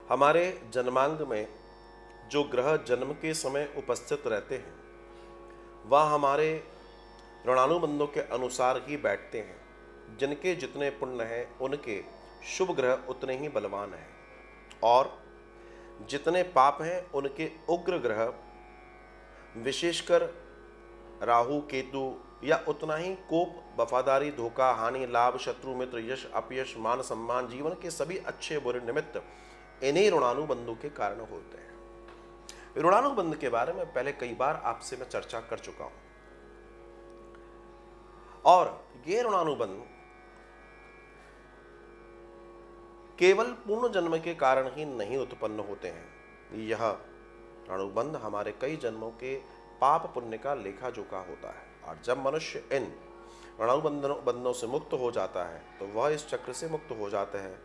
हमारे जन्मांग में जो ग्रह जन्म के समय उपस्थित रहते हैं वह हमारे ऋणानुबंधों के अनुसार ही बैठते हैं। जिनके जितने पुण्य हैं उनके शुभ ग्रह उतने ही बलवान हैं और जितने पाप हैं उनके उग्र ग्रह विशेषकर राहु केतु या उतना ही कोप, वफादारी, धोखा, हानि, लाभ, शत्रु, मित्र, यश, अपयश, मान सम्मान, जीवन के सभी अच्छे बुरे निमित्त इन्हीं ऋणानुबंधों के कारण होते हैं। ऋणानुबंध के बारे में पहले कई बार आपसे मैं चर्चा कर चुका हूं और ये ऋणानुबंध केवल पूर्ण जन्म के कारण ही नहीं उत्पन्न होते हैं। यह ऋणानुबंध हमारे कई जन्मों के पाप पुण्य का लेखा जोखा होता है और जब मनुष्य इन ऋणानुबंधों से मुक्त हो जाता है तो वह इस चक्र से मुक्त हो जाता है।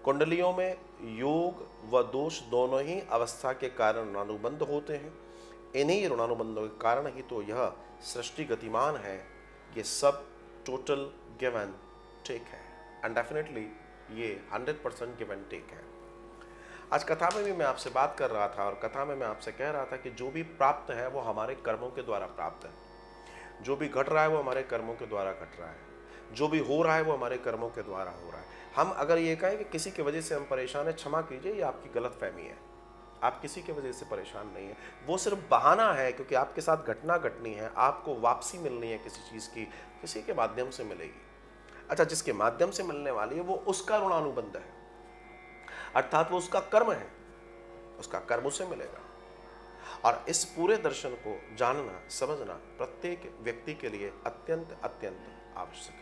कुंडलियों में योग व दोष दोनों ही अवस्था के कारण ऋणानुबंध होते हैं। इन्हीं ऋणानुबंधों के कारण ही तो यह सृष्टि गतिमान है। ये सब टोटल गिव एंड टेक है एंड डेफिनेटली ये 100% गिव एंड टेक है। आज कथा में भी मैं आपसे बात कर रहा था और कथा में मैं आपसे कह रहा था कि जो भी प्राप्त है वो हमारे कर्मों के द्वारा प्राप्त है। जो भी घट रहा है वो हमारे कर्मों के द्वारा घट रहा है। जो भी हो रहा है वो हमारे कर्मों के द्वारा हो रहा है। हम अगर ये कहें कि किसी की वजह से हम परेशान हैं, क्षमा कीजिए, ये आपकी गलतफहमी है। आप किसी की वजह से परेशान नहीं है, वो सिर्फ बहाना है क्योंकि आपके साथ घटना घटनी है, आपको वापसी मिलनी है किसी चीज़ की, किसी के माध्यम से मिलेगी। अच्छा, जिसके माध्यम से मिलने वाली है वो उसका ऋणानुबंध है, अर्थात वो उसका कर्म है, उसका कर्म उसे मिलेगा। और इस पूरे दर्शन को जानना समझना प्रत्येक व्यक्ति के लिए अत्यंत अत्यंत आवश्यक है।